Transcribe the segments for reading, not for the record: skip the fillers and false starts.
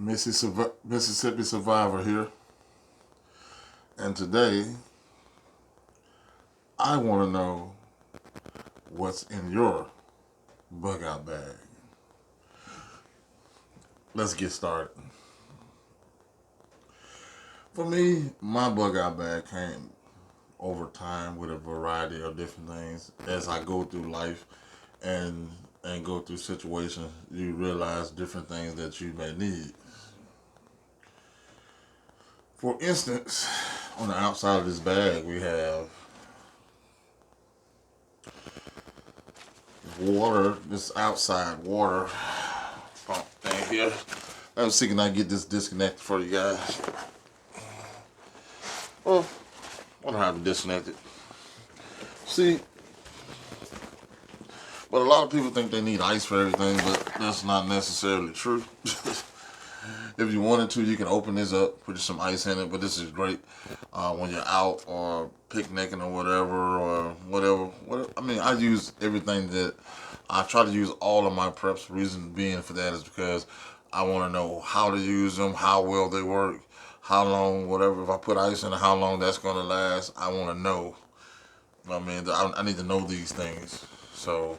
Mississippi Survivor here, and today I want to know what's in your bug out bag. Let's get started. For me, my bug out bag came over time with a variety of different things. As I go through life and go through situations, you realize different things that you may need. For instance, on the outside of this bag, we have water, this outside water pump thing here. I was thinking I'd get this disconnected for you guys. Well, I don't have to disconnect it. See, but a lot of people think they need ice for everything, but that's not necessarily true. If you wanted to, you can open this up, put some ice in it, but this is great when you're out or picnicking or whatever. I mean, I use everything that I try to use all of my preps. Reason being for that is because I want to know how to use them, how well they work, how long, whatever. If I put ice in it, how long that's going to last. I want to know. I mean, I need to know these things. So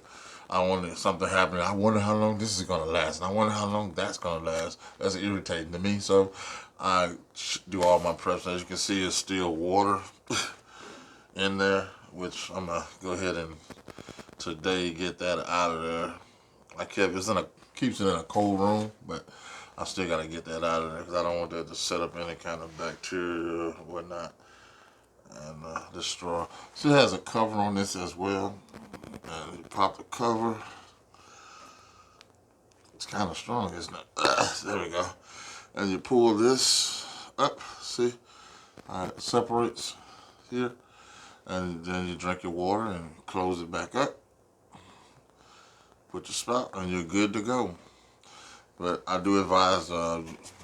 I wonder something happening. I wonder how long this is going to last. And I wonder how long that's going to last. That's irritating to me. So I do all my preps. As you can see, it's still water in there, which I'm going to go ahead and today get that out of there. Keeps it in a cold room, but I still got to get that out of there because I don't want that to set up any kind of bacteria or whatnot and destroy. So it has a cover on this as well. And you pop the cover. It's kind of strong, isn't it? There we go. And you pull this up. See? It separates here. And then you drink your water and close it back up. Put your spout and you're good to go. But I do advise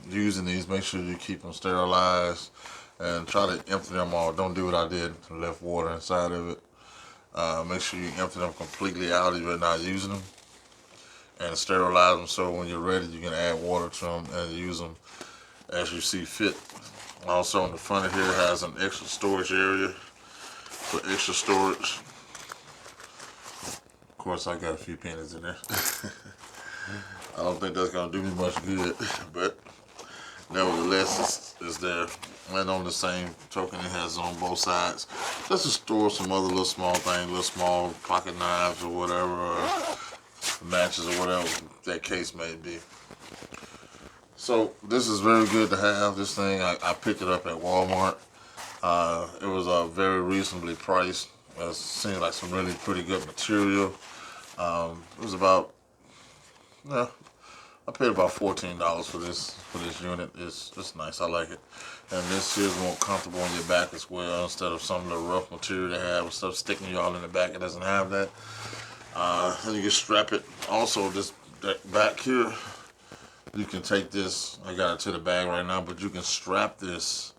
using these. Make sure you keep them sterilized and try to empty them all. Don't do what I did and left water inside of it. Make sure you empty them completely out if you're not using them, and sterilize them so when you're ready you can add water to them and use them as you see fit. Also on the front of here has an extra storage area for extra storage. Of course I got a few pennies in there. I don't think that's going to do me much good, but nevertheless it's there. And on the same token, it has on both sides just to store some other little small things, little small pocket knives or whatever, or matches or whatever that case may be. So this is very good to have. This thing, I picked it up at Walmart. It was very reasonably priced. It seemed like some really pretty good material. It was about, I paid about $14 for this unit. It's nice. I like it. And this is more comfortable on your back as well, instead of some of the rough material they have with stuff sticking you all in the back. It doesn't have that. And you can strap it. Also, this back here, you can take this. I got it to the bag right now, but you can strap this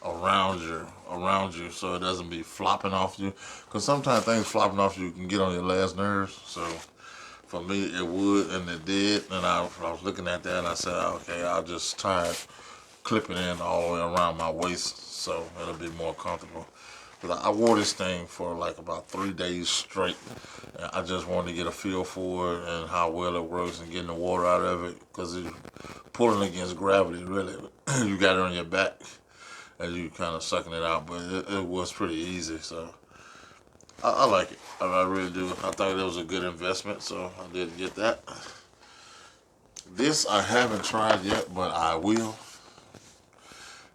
around you so it doesn't be flopping off you. Because sometimes things flopping off you can get on your last nerves. So for me, it would, and it did. And I was looking at that, and I said, okay, I'll just tie it, clip it in all the way around my waist, so it'll be more comfortable. But I wore this thing for like about 3 days straight. And I just wanted to get a feel for it and how well it works and getting the water out of it, because it's pulling against gravity, really. You got it on your back and you kind of sucking it out, but it was pretty easy. So I like it. I really do. I thought it was a good investment, so I did get that. This I haven't tried yet, but I will.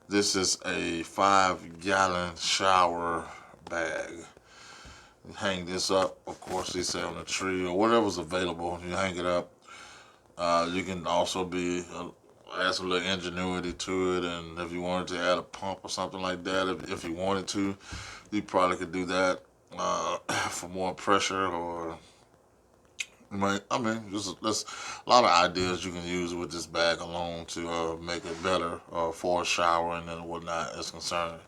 This is a 5-gallon shower bag. You hang this up, of course, they say on a tree or whatever's available. You hang it up. You can also add some little ingenuity to it, and if you wanted to add a pump or something like that, if you wanted to, you probably could do that for more pressure, or there's a lot of ideas you can use with this bag alone to make it better for showering and whatnot is concerned.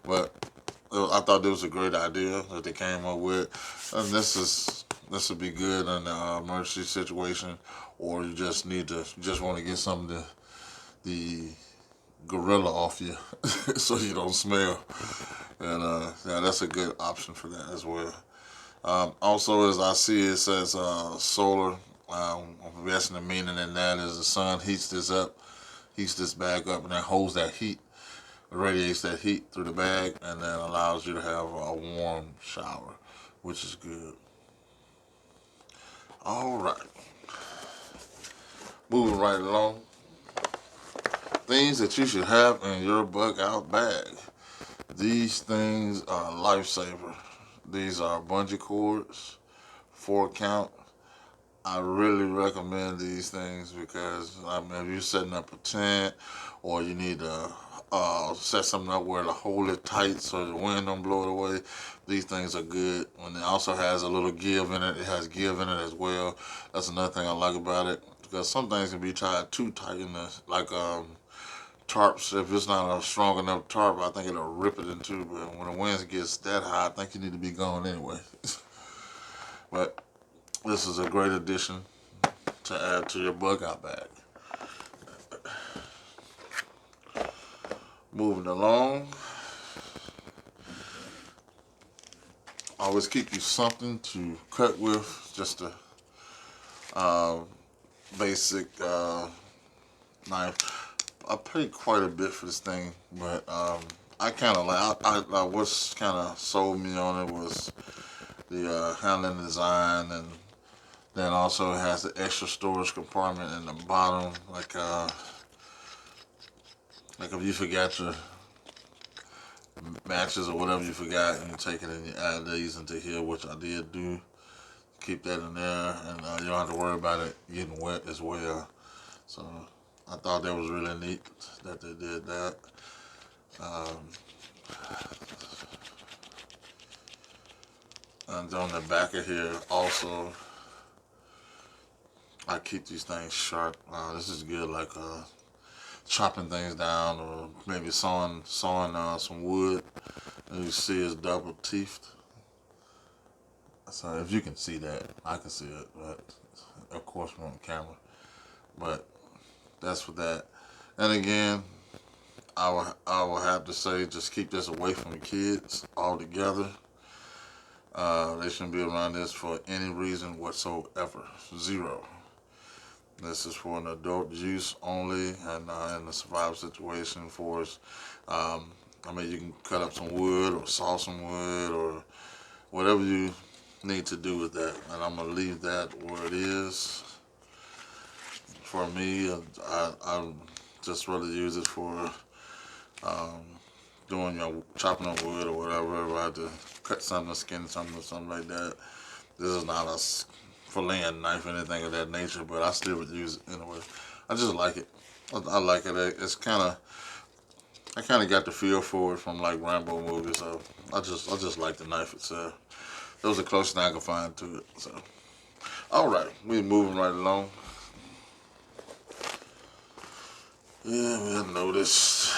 But I thought this was a great idea that they came up with, and this would be good in an emergency situation, or you just want to get something the gorilla off you so you don't smell. And yeah, that's a good option for that as well. Also, as I see, it says solar. I'm guessing the meaning in that is the sun heats this bag up, and then holds that heat, radiates that heat through the bag, and then allows you to have a warm shower, which is good. All right, moving right along. Things that you should have in your bug out bag. These things are a lifesaver. These are bungee cords, 4 count. I really recommend these things because I mean, if you're setting up a tent or you need to set something up where to hold it tight so the wind don't blow it away, these things are good. When it also has a little give in it, it has give in it as well. That's another thing I like about it because some things can be tied too tight in this, like tarps. If it's not a strong enough tarp, I think it'll rip it in two. But when the winds gets that high, I think you need to be gone anyway. But this is a great addition to add to your bug out bag. Moving along, always keep you something to cut with, just a basic knife. I paid quite a bit for this thing, but I kind of like, what's kind of sold me on it was the handling design, and then also it has the extra storage compartment in the bottom, like if you forgot your matches or whatever you forgot, and you take it and you add these into here, which I did do. Keep that in there, and you don't have to worry about it getting wet as well. So I thought that was really neat that they did that. And on the back of here also, I keep these things sharp. This is good, like chopping things down or maybe sawing some wood. And you see it's double teethed. So if you can see that, I can see it, but of course we're on camera. But that's for that. And again, I will have to say, just keep this away from the kids altogether. They shouldn't be around this for any reason whatsoever. Zero. This is for an adult use only, and in a survival situation for us. I mean, you can cut up some wood or saw some wood or whatever you need to do with that. And I'm going to leave that where it is. For me, I just rather use it for doing chopping up wood or whatever. If I had to cut something, skin something or something like that. This is not a filleting knife or anything of that nature, but I still would use it anyway. I just like it. I like it. It's I kind of got the feel for it from like Rambo movies, so I just like the knife itself. That was the closest thing I could find to it. So, all right, we're moving right along. Yeah, I noticed.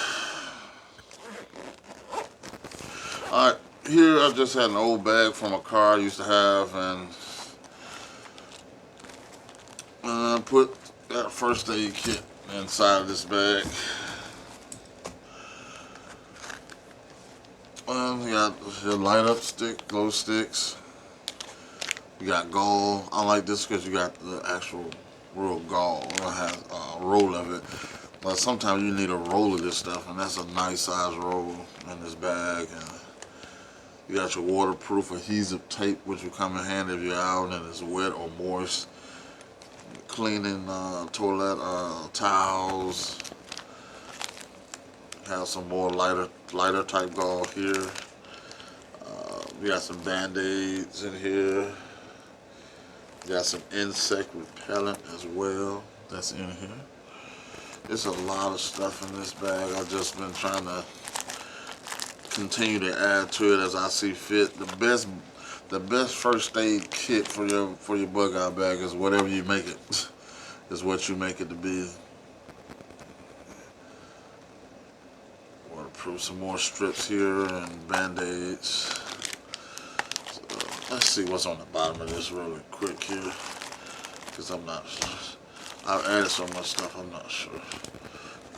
All right, here I just had an old bag from a car I used to have, and put that first aid kit inside of this bag. We got your light up stick, glow sticks. You got gauze. I like this because you got the actual real gauze. It has a roll of it. But sometimes you need a roll of this stuff, and that's a nice size roll in this bag. And you got your waterproof adhesive tape, which will come in handy if you're out and it's wet or moist. Cleaning toilet towels. Have some more lighter type gauze here. We got some band-aids in here. Got some insect repellent as well. That's in here. There's a lot of stuff in this bag. I've just been trying to continue to add to it as I see fit. The best first aid kit for your bug out bag is whatever you make it. Is what you make it to be. Waterproof, some more strips here and band-aids. Let's see what's on the bottom of this really quick here, because I'm not sure. I've added so much stuff, I'm not sure.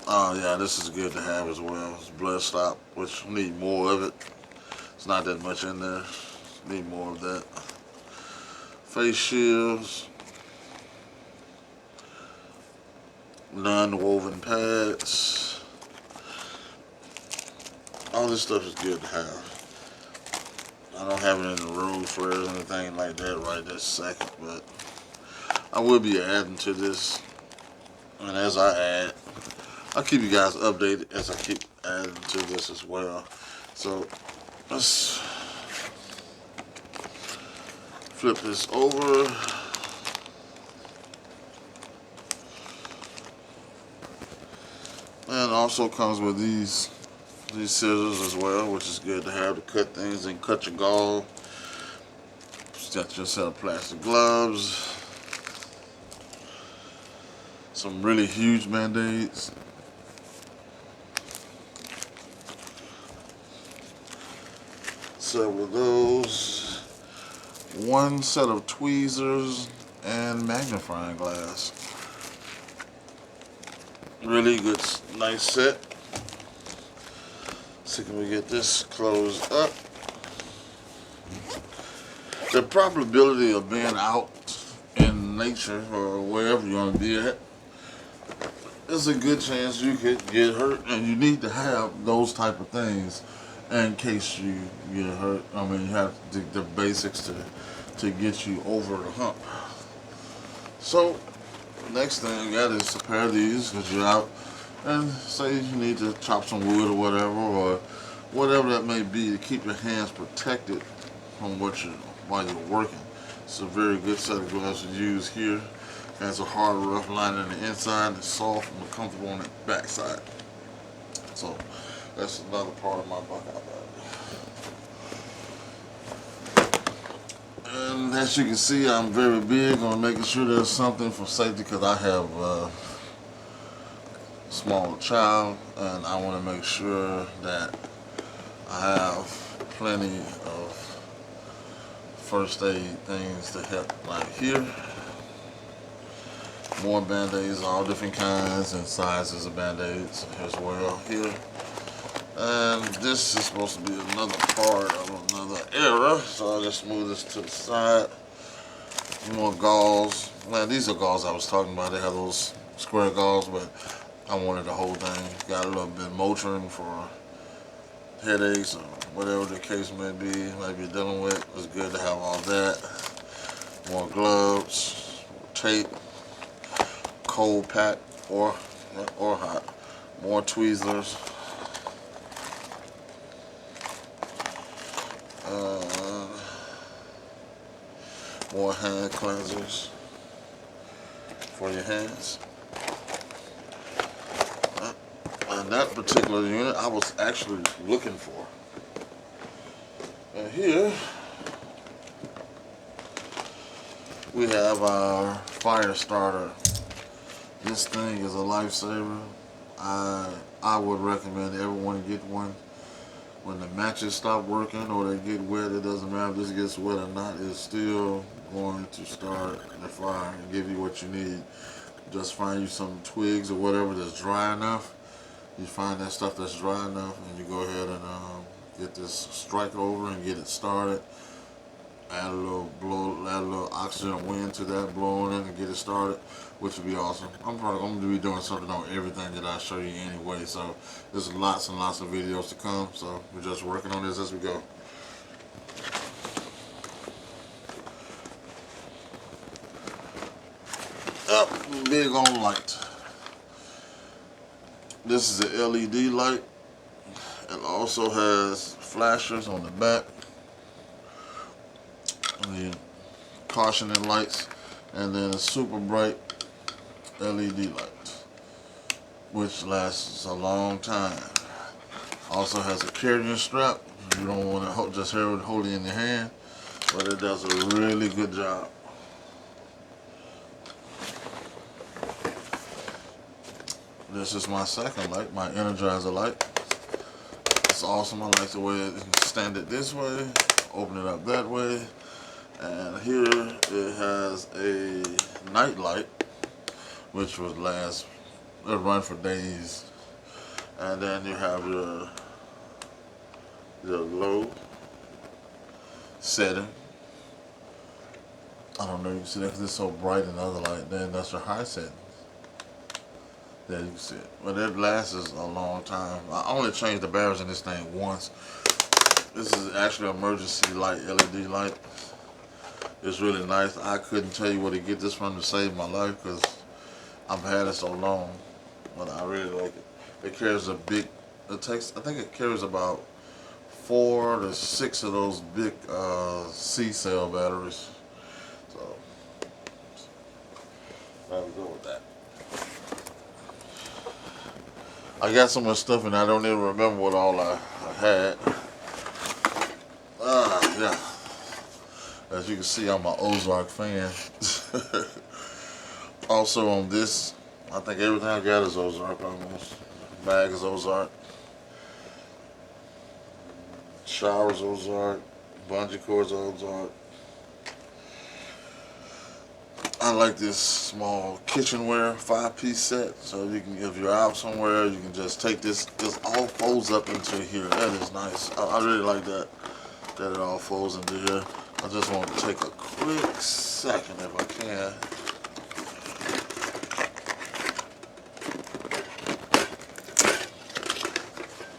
Oh yeah, this is good to have as well. It's blood stop, which need more of it. It's not that much in there. Need more of that. Face shields, non-woven pads. All this stuff is good to have. I don't have it in the room for anything like that right this second, but I will be adding to this. And as I add, I'll keep you guys updated as I keep adding to this as well. So let's flip this over. And also comes with these scissors as well, which is good to have to cut things and cut your gall. Got your set of plastic gloves. Some really huge band-aids. Several of those. One set of tweezers and magnifying glass. Really good, nice set. So can we get this closed up? The probability of being out in nature or wherever you want to be at, there's a good chance you could get hurt, and you need to have those type of things in case you get hurt. I mean, you have the basics to get you over the hump. So next thing you got is a pair of these because you're out, and say you need to chop some wood or whatever that may be to keep your hands protected from while you're working. It's a very good set of gloves to use here. Has a hard, rough lining on the inside and it's soft and comfortable on the back side. So that's another part of my buyout bag. And as you can see, I'm very big on making sure there's something for safety because I have a small child and I want to make sure that I have plenty of first aid things to help, like here. More band-aids, all different kinds and sizes of band-aids as well here. And this is supposed to be another part of another era, so I'll just move this to the side. More gauze. Man, these are gauze I was talking about. They have those square gauze, but I wanted the whole thing. Got a little bit Motrin for headaches or whatever the case may be dealing with. It's good to have all that. More gloves, tape, cold pack or hot. More tweezers. More hand cleansers for your hands. And that particular unit I was actually looking for. And here we have our fire starter. This thing is a lifesaver. I would recommend everyone get one. When the matches stop working or they get wet, it doesn't matter if this gets wet or not, it's still going to start the fire and give you what you need. Just find you some twigs or whatever that's dry enough. You find that stuff that's dry enough and you go ahead and get this strike over and get it started. Add a little oxygen wind to that, blow in and get it started, which would be awesome. I'm going to be doing something on everything that I show you anyway, so there's lots and lots of videos to come, so we're just working on this as we go. Big on light. This is an LED light. It also has flashers on the back. The cautioning lights, and then a super bright LED light, which lasts a long time. Also has a carrying strap. You don't want to just hold it in your hand, but it does a really good job. This is my second light, my Energizer light. It's awesome. I like the way you can stand it this way, open it up that way. And here it has a night light, which would run for days. And then you have your low setting. I don't know, you can see that because it's so bright in the other light. Then that's your high setting. There you can see it. But it lasts a long time. I only changed the batteries in this thing once. This is actually an emergency light, LED light. It's really nice. I couldn't tell you where to get this from to save my life because I've had it so long. But I really like it. It carries a big, I think it carries about 4 to 6 of those big C-cell batteries. So, I'll go with that. I got so much stuff and I don't even remember what all I had. Yeah. As you can see, I'm an Ozark fan. Also on this, I think everything I got is Ozark almost. Bag is Ozark. Showers Ozark. Bungee cords Ozark. I like this small kitchenware 5-piece set. So you can, if you're out somewhere, you can just take this. This all folds up into here. That is nice. I really like that. That it all folds into here. I just want to take a quick second if I can.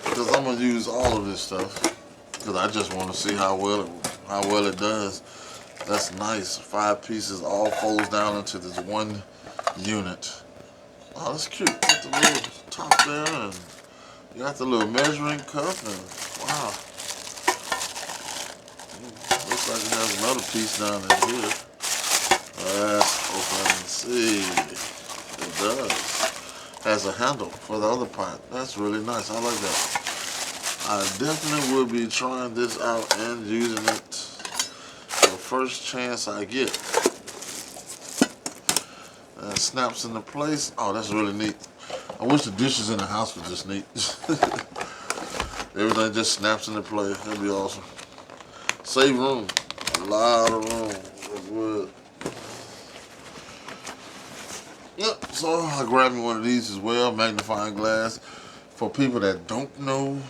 Because I'm gonna use all of this stuff. Because I just want to see how well it does. That's nice. 5 pieces all folds down into this one unit. Oh, that's cute. Got the little top there, and you got the little measuring cup, and wow. Looks like it has another piece down in here. Let's open and see. It does. Has a handle for the other part. That's really nice. I like that. I definitely will be trying this out and using it the first chance I get. And it snaps into place. Oh, that's really neat. I wish the dishes in the house were this neat. Everything just snaps into place. That'd be awesome. Save room. A lot of room. That's good. Yep, so I grabbed me one of these as well, magnifying glass. For people that don't know,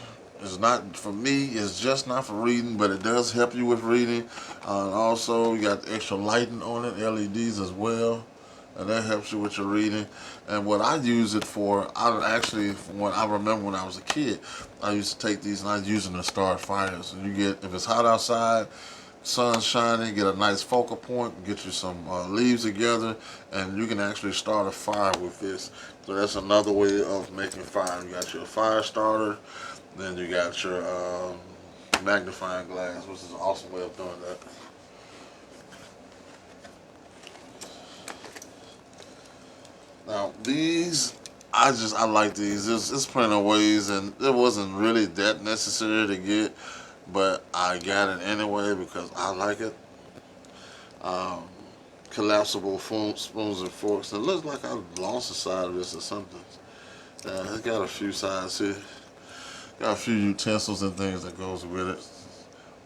it's not for me, it's just not for reading, but it does help you with reading. And also, you got extra lighting on it, LEDs as well, and that helps you with your reading. And what I use it for, I remember when I was a kid, I used to take these and I was using them to start fires. And you get, if it's hot outside, sun's shining, get a nice focal point, get you some leaves together, and you can actually start a fire with this. So that's another way of making fire. You got your fire starter, then you got your magnifying glass, which is an awesome way of doing that. Now these, I like these. There's plenty of ways, and it wasn't really that necessary to get, but I got it anyway because I like it. Collapsible spoons and forks. It looks like I lost a side of this or something. It's got a few sides here. Got a few utensils and things that goes with it.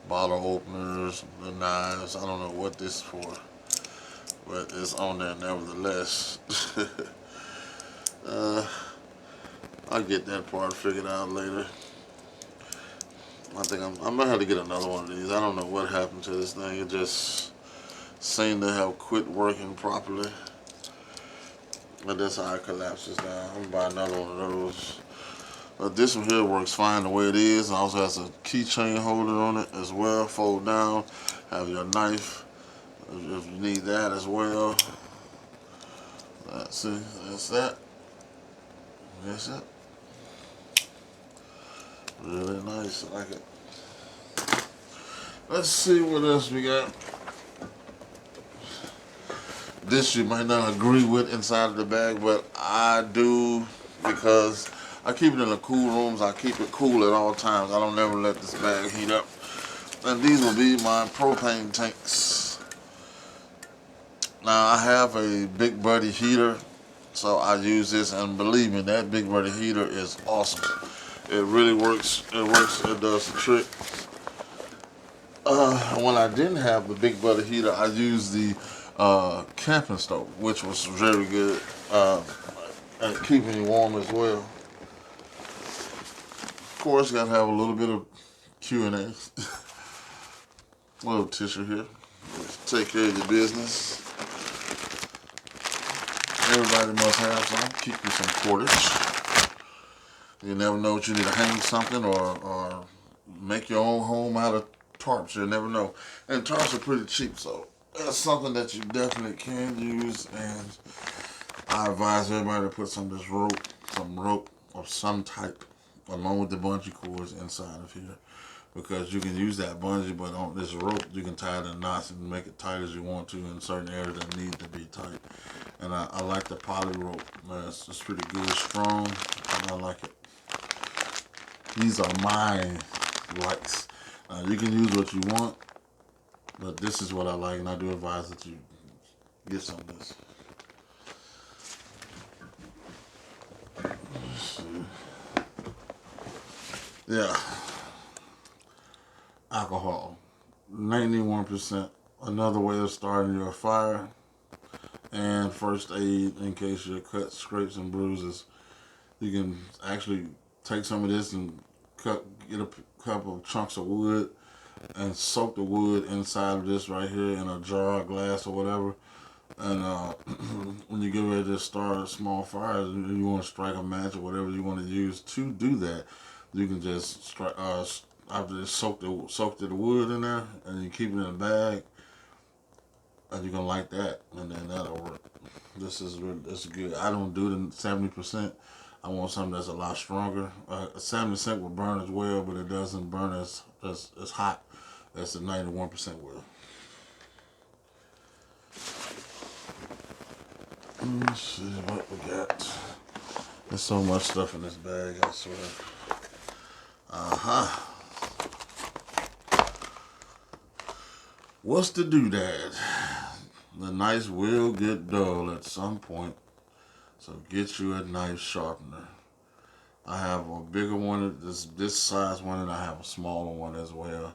Bottle openers, the knives. I don't know what this is for, but it's on there nevertheless. I'll get that part figured out later. I think I'm gonna have to get another one of these. I don't know what happened to this thing. It just seemed to have quit working properly. But that's how it collapses down. I'm gonna buy another one of those. But this one here works fine the way it is. It also has a keychain holder on it as well. Fold down. Have your knife if you need that as well. See, that's that. That's it. Really nice. I like it. Let's see what else we got. This you might not agree with inside of the bag, but I do because I keep it in the cool rooms. I keep it cool at all times. I don't ever let this bag heat up. And these will be my propane tanks. Now I have a Big Buddy heater, so I use this, and believe me, that Big Buddy heater is awesome. It really works. It does the trick. When I didn't have the Big Buddy heater, I used the camping stove, which was very good at keeping you warm as well. course, gotta have a little bit of Q&A. A little tissue here. Take care of your business. Everybody must have some. Keep you some cordage. You never know what you need to hang something or make your own home out of tarps. You never know. And tarps are pretty cheap, so that's something that you definitely can use. And I advise everybody to put some rope of some type, along with the bungee cords inside of here. Because you can use that bungee, but on this rope, you can tie the knots and make it tight as you want to in certain areas that need to be tight. And I like the poly rope. It's pretty good, strong, and I like it. These are my likes. You can use what you want, but this is what I like, and I do advise that you get some of this. Let's see. Yeah. Alcohol. 91%. Another way of starting your fire. And first aid in case you're cut, scrapes, and bruises. You can actually take some of this and get a couple of chunks of wood and soak the wood inside of this right here in a jar, glass, or whatever. And when you get ready to start a small fire, you want to strike a match or whatever you want to use to do that, you can just strike. After you soak the wood in there, and you keep it in a bag, and you're gonna like that, and then that'll work. This is good. I don't do the 70%. I want something that's a lot stronger. 70% will burn as well, but it doesn't burn as hot as the 91% will. Let's see what we got. There's so much stuff in this bag, I swear. What's the doodad? The knives will get dull at some point, so get you a knife sharpener. I have a bigger one, this size one, and I have a smaller one as well.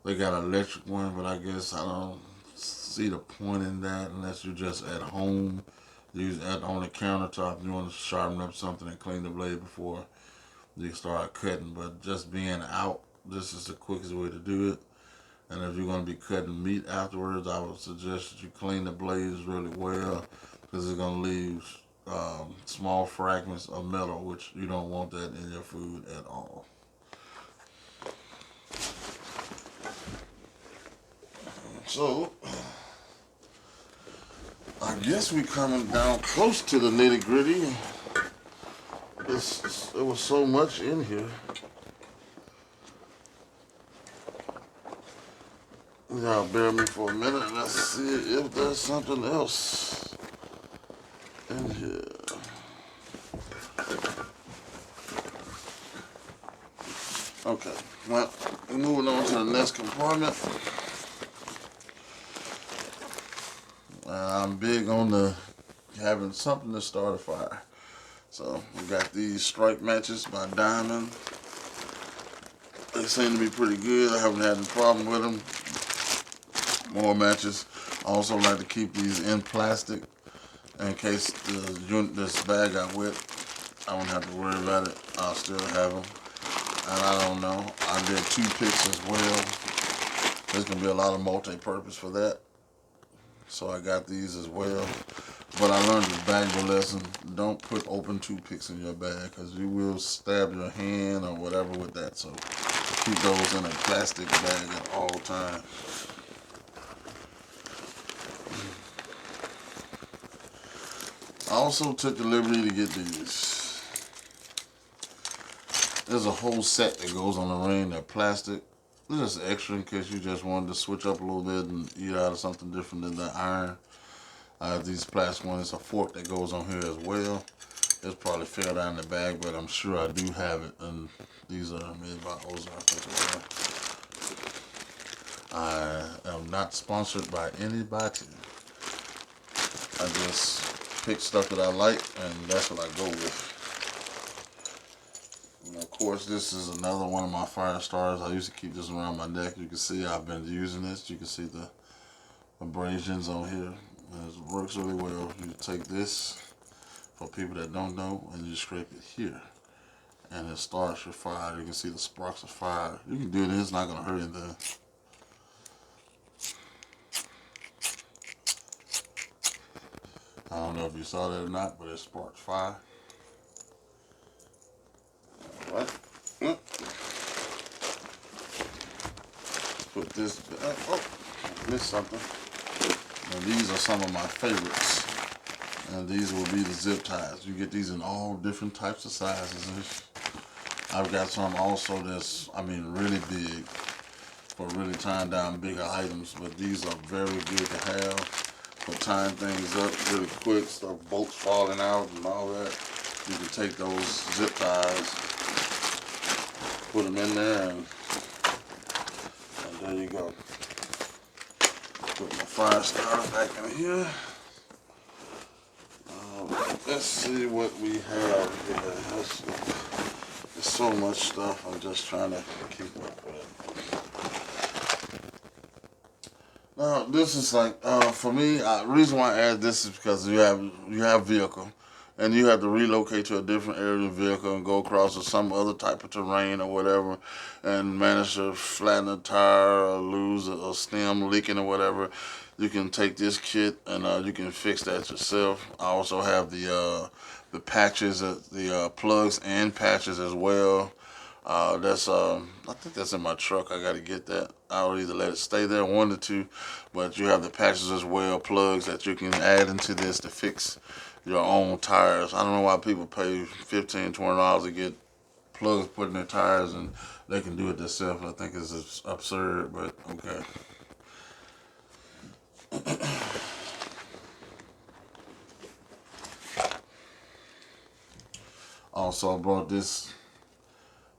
They got an electric one, but I guess I don't see the point in that unless you're just at home. Use it on the countertop. You want to sharpen up something and clean the blade before you start cutting. But just being out, this is the quickest way to do it. And if you're going to be cutting meat afterwards, I would suggest that you clean the blades really well, because it's going to leave small fragments of metal, which you don't want that in your food at all. So, I guess we're coming down close to the nitty gritty. There was so much in here. Y'all bear me for a minute. Let's see if there's something else in here. Okay, well, moving on to the next compartment. I'm big on having something to start a fire. So we got these strike matches by Diamond. They seem to be pretty good. I haven't had any problem with them. More matches. I also like to keep these in plastic in case this bag got wet. I won't have to worry about it. I'll still have them. And I don't know. I did toothpicks as well. There's going to be a lot of multi-purpose for that. So I got these as well. But I learned this valuable lesson. Don't put open toothpicks in your bag, because you will stab your hand or whatever with that. So keep those in a plastic bag at all times. I also took the liberty to get these. There's a whole set that goes on the ring. They're plastic. It's just extra in case you just wanted to switch up a little bit and eat out of something different than the iron. These plastic ones, a fork that goes on here as well. It's probably fell down in the bag, but I'm sure I do have it. And these are made by Ozark as well. I am not sponsored by anybody. I just pick stuff that I like, and that's what I go with. And of course, this is another one of my fire starters. I used to keep this around my neck. You can see I've been using this. You can see the abrasions on here. And it works really well. You take this, for people that don't know, and you scrape it here. and it starts your fire. You can see the sparks of fire. You can do it, it's not gonna hurt anything. I don't know if you saw that or not, but it sparked fire. Alright. Put this back. Oh, missed something. Now these are some of my favorites. And these will be the zip ties. You get these in all different types of sizes. I've got some also that's, I mean, really big for really tying down bigger items. But these are very good to have for tying things up really quick. Stuff, bolts falling out and all that. You can take those zip ties, put them in there, and there you go. Put my fire starter back in here. Let's see what we have here. There's so much stuff. I'm just trying to keep up with it. Now this is like for me. Reason why I add this is because you have vehicle, and you have to relocate to a different area of the vehicle and go across some other type of terrain or whatever, and manage to flatten a tire or lose a stem leaking or whatever. You can take this kit and you can fix that yourself. I also have the patches, the plugs and patches as well. That's I think that's in my truck. I got to get that. I'll either let it stay there, one or two, but you have the patches as well, plugs that you can add into this to fix your own tires. I don't know why people pay $15, $20 to get plugs put in their tires and they can do it themselves. I think it's absurd, but okay. Also, I brought this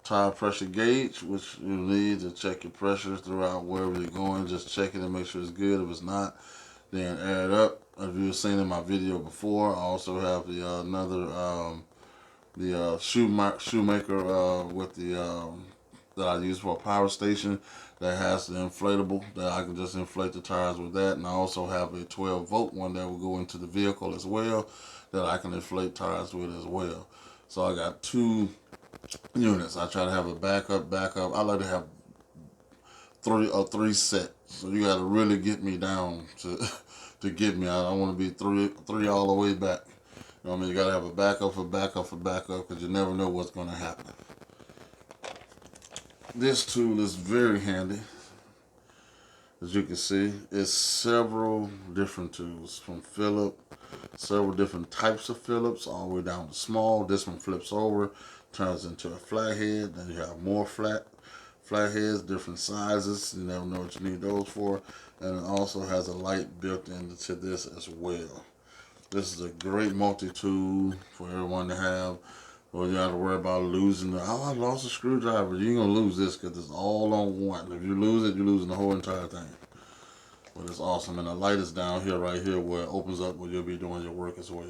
tire pressure gauge, which you need to check your pressure throughout wherever you're going. Just check it and make sure it's good. If it's not, then air it up. If you've seen in my video before, I also have the shoemaker with the that I use for a power station that has the inflatable that I can just inflate the tires with that. And I also have a 12-volt one that will go into the vehicle as well that I can inflate tires with as well. So I got two units. I try to have a backup. I like to have three sets. So you got to really get me down to get me. I don't want to be three all the way back. You know what I mean? You got to have a backup because you never know what's going to happen. This tool is very handy. As you can see, it's several different tools from Phillips, several different types of Phillips, all the way down to small. This one flips over, turns into a flathead. Then you have more flatheads, different sizes. You never know what you need those for. And it also has a light built into this as well. This is a great multi-tool for everyone to have. Or you have to worry about losing I lost a screwdriver. You ain't gonna lose this because it's all on one. If you lose it, you're losing the whole entire thing. But it's awesome. And the light is down here, right here, where it opens up where you'll be doing your work as well.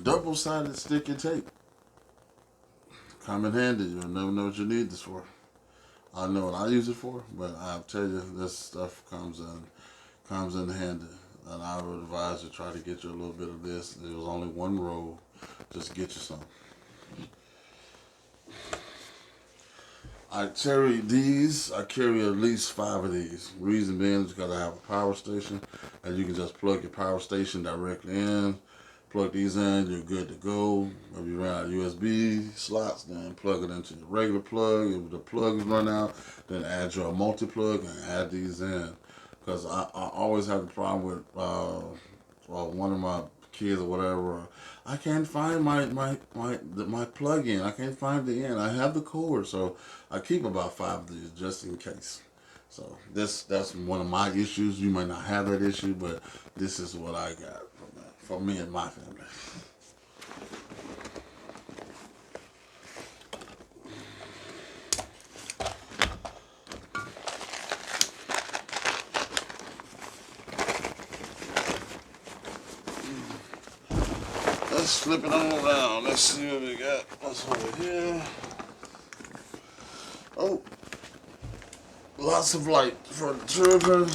Double-sided sticky tape. Come in handy. You'll never know what you need this for. I know what I use it for, but I'll tell you, this stuff comes in handy. And I would advise you try to get you a little bit of this. There was only one roll. Just get you some. I carry these. I carry at least 5 of these. Reason being is because I have a power station, and you can just plug your power station directly in. Plug these in, you're good to go. If you run out of USB slots, then plug it into your regular plug. If the plugs run out, then add your multi-plug and add these in. Because I always have the problem with one of my kids or whatever. I can't find my plug-in. I can't find the end. I have the cord, so I keep about 5 of these just in case. So that's one of my issues. You might not have that issue, but this is what I got for me and my family. Let's flip it on around. Let's see what we got. What's over here? Oh, lots of light for the children.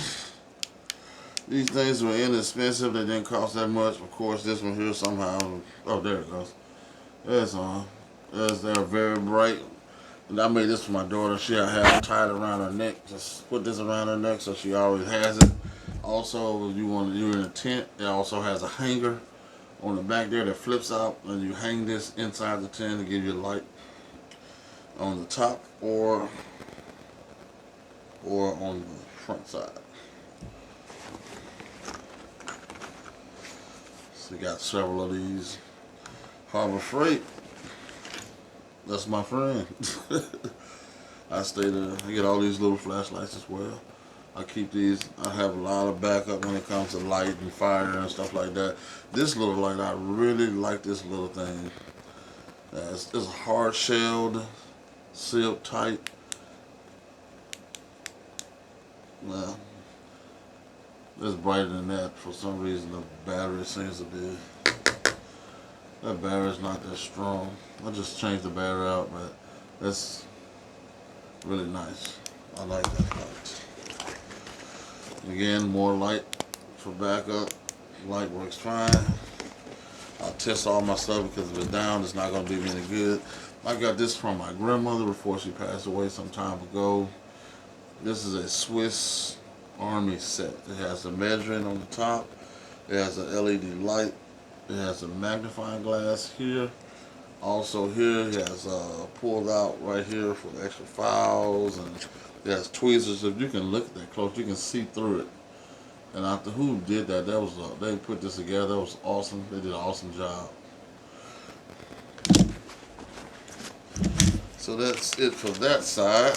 These things were inexpensive. They didn't cost that much. Of course, this one here somehow. Oh, there it goes. It's on. They're very bright. And I made this for my daughter. She'll have it tied around her neck. Just put this around her neck so she always has it. Also, if you're in a tent, it also has a hanger on the back there that flips out, and you hang this inside the tent to give you light on the top or on the front side. So you got several of these. Harbor Freight. That's my friend. I stay there. I get all these little flashlights as well. I keep these. I have a lot of backup when it comes to light and fire and stuff like that. This little light, I really like this little thing. It's hard shelled, sealed tight. Well, it's brighter than that. For some reason, the battery seems to be. That battery's not that strong. I just changed the battery out, but that's really nice. I like that light. Again, more light for backup. Light works fine. I'll test all my stuff because if it's down, it's not going to do me any good. I got this from my grandmother before she passed away some time ago. This is a Swiss Army set. It has a measuring on the top. It has an LED light. It has a magnifying glass here. Also here, it has pulled out right here for extra files, and it has tweezers. If you can look at that close, you can see through it. And after who did that, they put this together. That was awesome. They did an awesome job. So that's it for that side.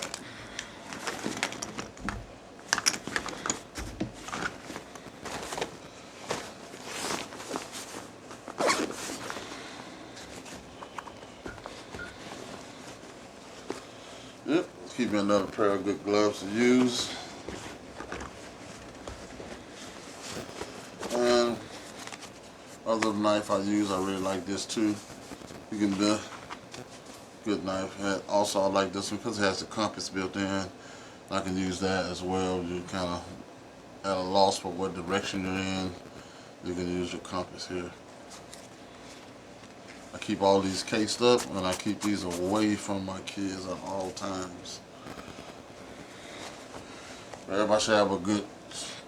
Yep, let's keep me another pair of good gloves to use. And other knife I use, I really like this too. You can do good knife. And also, I like this one because it has the compass built in. I can use that as well. You're kind of at a loss for what direction you're in. You can use your compass here. I keep all these cased up, and I keep these away from my kids at all times. Everybody should have a good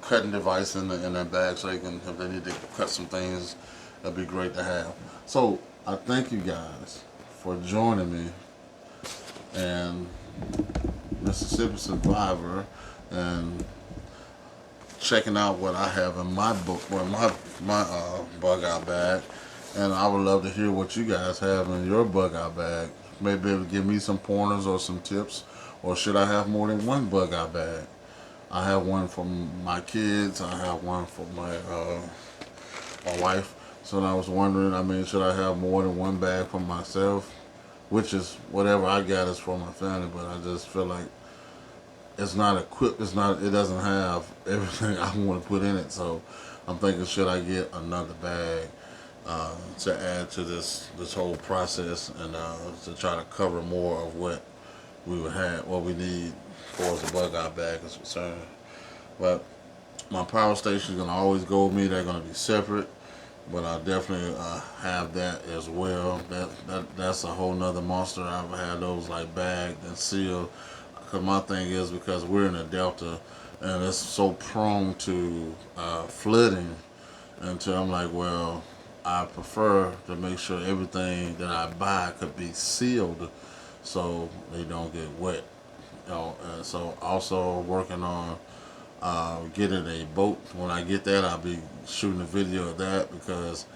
cutting device in their bag, so they can, if they need to cut some things, that'd be great to have. So I thank you guys for joining me and Mississippi Survivor and checking out what I have in my book, or my bug out bag. And I would love to hear what you guys have in your bug out bag. Maybe able to give me some pointers or some tips, or should I have more than one bug out bag? I have one for my kids. I have one for my wife. So I was wondering, I mean, should I have more than one bag for myself? Which is whatever I got is for my family, but I just feel like it's not equipped. It doesn't have everything I want to put in it. So I'm thinking, should I get another bag to add to this whole process, and to try to cover more of what we would have, what we need as the bug out bag is concerned. But my power station is going to always go with me. They're going to be separate, but I definitely have that as well. That's a whole nother monster. I've had those like bagged and sealed. Because my thing is, because we're in the Delta and it's so prone to flooding, until I'm like, well, I prefer to make sure everything that I buy could be sealed so they don't get wet. And so also working on getting a boat. When I get that, I'll be shooting a video of that because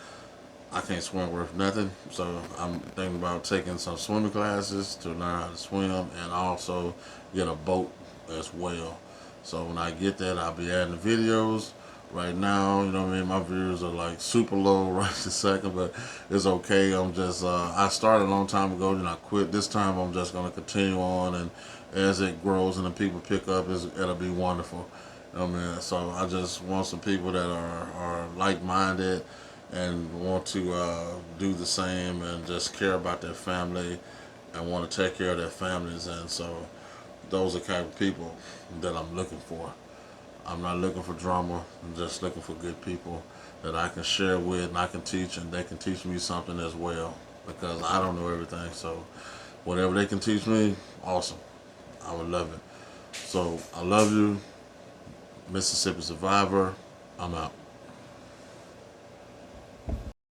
I can't swim worth nothing. So I'm thinking about taking some swimming classes to learn how to swim, and also get a boat as well. So when I get that, I'll be adding the videos. Right now, you know what I mean, my views are like super low right this second, but it's okay. I'm just, I started a long time ago, then I quit. This time I'm just going to continue on, and as it grows and the people pick up, it'll be wonderful. You know what I mean? So I just want some people that are like-minded and want to do the same and just care about their family and want to take care of their families. And so those are the kind of people that I'm looking for. I'm not looking for drama. I'm just looking for good people that I can share with and I can teach, and they can teach me something as well, because I don't know everything. So whatever they can teach me, awesome. I would love it. So I love you, Mississippi Survivor. I'm out.